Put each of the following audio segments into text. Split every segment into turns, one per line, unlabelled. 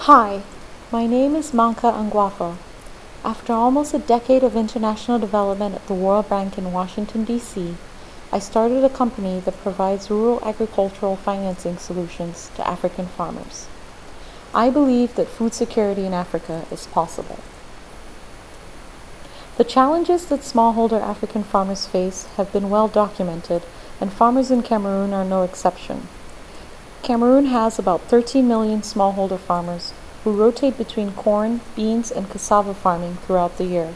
Hi, my name is Manka Angwafo. After almost a decade of international development at the World Bank in Washington, D.C., I started a company that provides rural agricultural financing solutions to African farmers. I believe that food security in Africa is possible. The challenges that smallholder African farmers face have been well documented, and farmers in Cameroon are no exception. Cameroon has about 13 million smallholder farmers who rotate between corn, beans, and cassava farming throughout the year.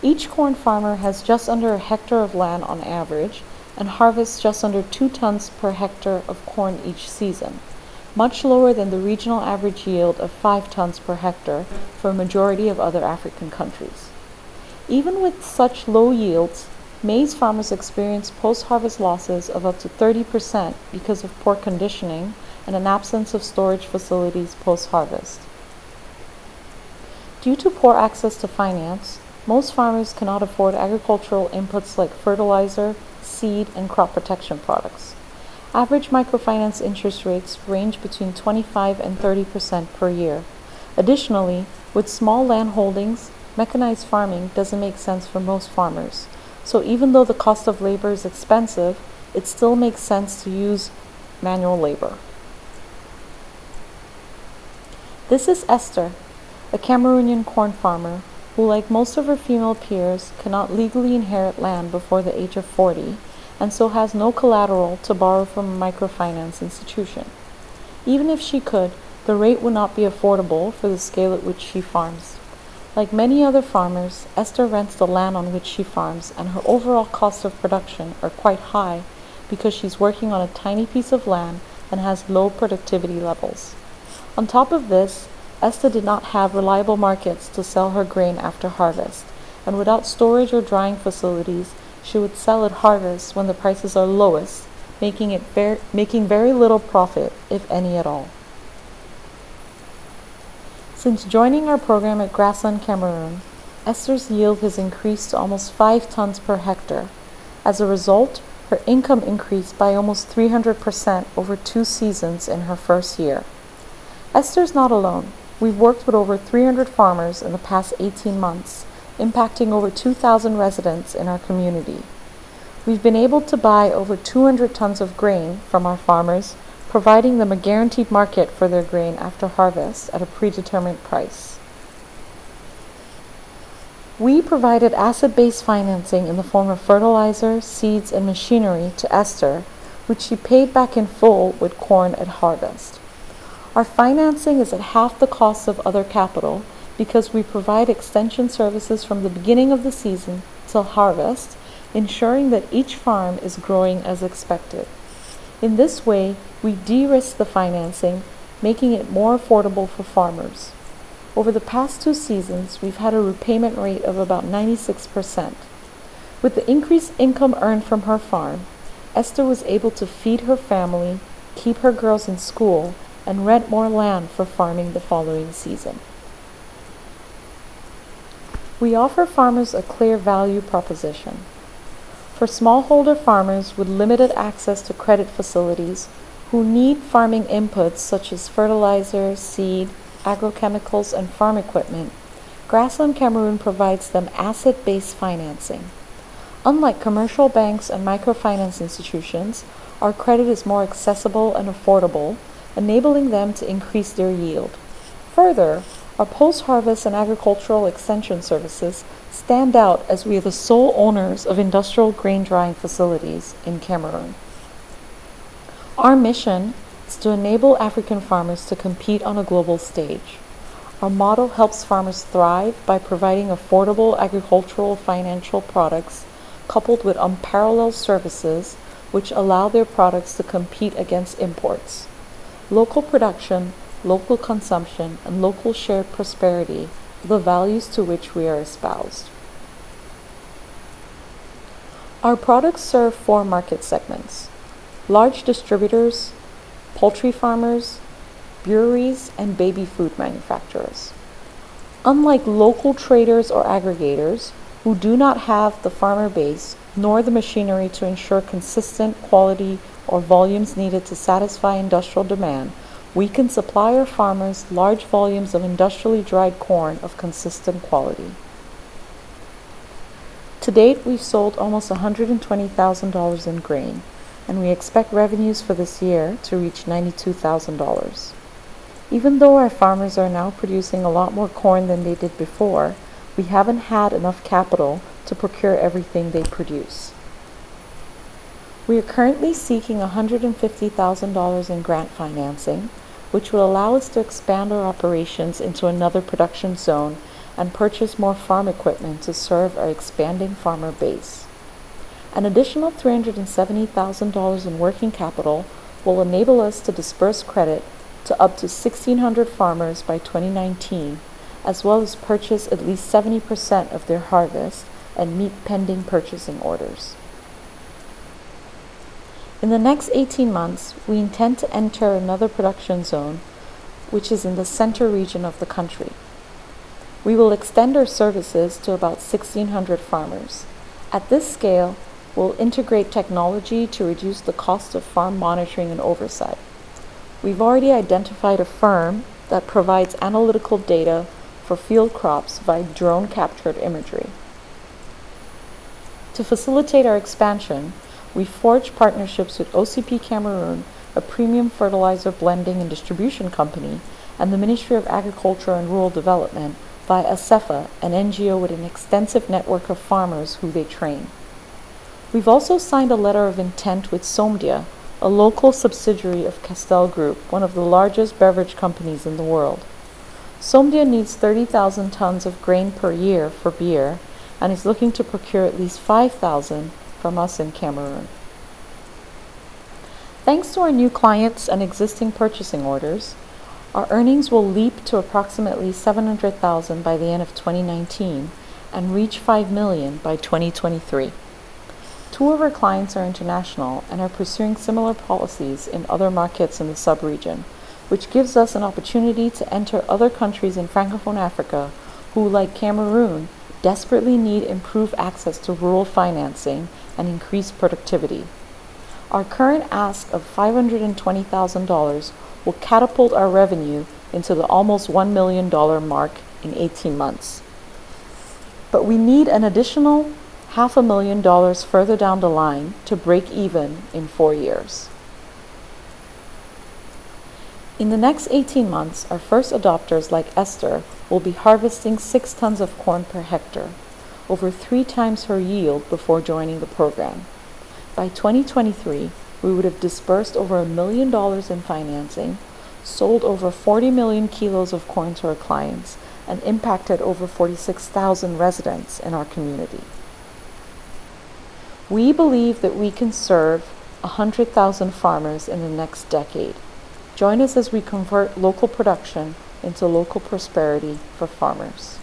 Each corn farmer has just under a hectare of land on average and harvests just under 2 tons per hectare of corn each season, much lower than the regional average yield of 5 tons per hectare for a majority of other African countries. Even with such low yields, maize farmers experience post-harvest losses of up to 30% because of poor conditioning and an absence of storage facilities post-harvest. Due to poor access to finance, most farmers cannot afford agricultural inputs like fertilizer, seed, and crop protection products. Average microfinance interest rates range between 25 and 30% per year. Additionally, with small land holdings, mechanized farming doesn't make sense for most farmers. So even though the cost of labor is expensive, it still makes sense to use manual labor. This is Esther, a Cameroonian corn farmer who, like most of her female peers, cannot legally inherit land before the age of 40 and so has no collateral to borrow from a microfinance institution. Even if she could, the rate would not be affordable for the scale at which she farms. Like many other farmers, Esther rents the land on which she farms, and her overall costs of production are quite high because she's working on a tiny piece of land and has low productivity levels. On top of this, Esther did not have reliable markets to sell her grain after harvest, and without storage or drying facilities, she would sell at harvest when the prices are lowest, making very little profit, if any at all. Since joining our program at Grassland Cameroon, Esther's yield has increased to almost 5 tons per hectare. As a result, her income increased by almost 300% over 2 seasons in her first year. Esther's not alone. We've worked with over 300 farmers in the past 18 months, impacting over 2,000 residents in our community. We've been able to buy over 200 tons of grain from our farmers, providing them a guaranteed market for their grain after harvest at a predetermined price. We provided asset-based financing in the form of fertilizer, seeds, and machinery to Esther, which she paid back in full with corn at harvest. Our financing is at half the cost of other capital because we provide extension services from the beginning of the season till harvest, ensuring that each farm is growing as expected. In this way, we de-risk the financing, making it more affordable for farmers. Over the past 2 seasons, we've had a repayment rate of about 96%. With the increased income earned from her farm, Esther was able to feed her family, keep her girls in school, and rent more land for farming the following season. We offer farmers a clear value proposition. For smallholder farmers with limited access to credit facilities who need farming inputs such as fertilizer, seed, agrochemicals, and farm equipment, Grassland Cameroon provides them asset-based financing. Unlike commercial banks and microfinance institutions, our credit is more accessible and affordable, enabling them to increase their yield. Further, our post-harvest and agricultural extension services stand out as we are the sole owners of industrial grain drying facilities in Cameroon. Our mission is to enable African farmers to compete on a global stage. Our model helps farmers thrive by providing affordable agricultural financial products coupled with unparalleled services which allow their products to compete against imports. Local production, local consumption, and local shared prosperity are the values to which we are espoused. Our products serve 4 market segments: large distributors, poultry farmers, breweries, and baby food manufacturers. Unlike local traders or aggregators, who do not have the farmer base nor the machinery to ensure consistent quality or volumes needed to satisfy industrial demand, we can supply our farmers large volumes of industrially dried corn of consistent quality. To date, we've sold almost $120,000 in grain, and we expect revenues for this year to reach $92,000. Even though our farmers are now producing a lot more corn than they did before, we haven't had enough capital to procure everything they produce. We are currently seeking $150,000 in grant financing, which will allow us to expand our operations into another production zone and purchase more farm equipment to serve our expanding farmer base. An additional $370,000 in working capital will enable us to disperse credit to up to 1,600 farmers by 2019, as well as purchase at least 70% of their harvest and meet pending purchasing orders. In the next 18 months, we intend to enter another production zone, which is in the center region of the country. We will extend our services to about 1,600 farmers. At this scale, we'll integrate technology to reduce the cost of farm monitoring and oversight. We've already identified a firm that provides analytical data for field crops via drone-captured imagery. To facilitate our expansion, we forged partnerships with OCP Cameroon, a premium fertilizer blending and distribution company, and the Ministry of Agriculture and Rural Development via ASEFA, an NGO with an extensive network of farmers who they train. We've also signed a letter of intent with Somdia, a local subsidiary of Castel Group, one of the largest beverage companies in the world. Somdia needs 30,000 tons of grain per year for beer and is looking to procure at least 5,000 from us in Cameroon. Thanks to our new clients and existing purchasing orders, our earnings will leap to approximately $700,000 by the end of 2019 and reach $5 million by 2023. Two of our clients are international and are pursuing similar policies in other markets in the sub-region, which gives us an opportunity to enter other countries in Francophone Africa who, like Cameroon, desperately need improved access to rural financing and increased productivity. Our current ask of $520,000 will catapult our revenue into the almost $1 million mark in 18 months. But we need an additional $500,000 further down the line to break even in 4 years. In the next 18 months, our first adopters like Esther will be harvesting 6 tons of corn per hectare, over 3 times her yield before joining the program. By 2023, we would have disbursed over $1 million in financing, sold over 40 million kilos of corn to our clients, and impacted over 46,000 residents in our community. We believe that we can serve 100,000 farmers in the next decade. Join us as we convert local production into local prosperity for farmers.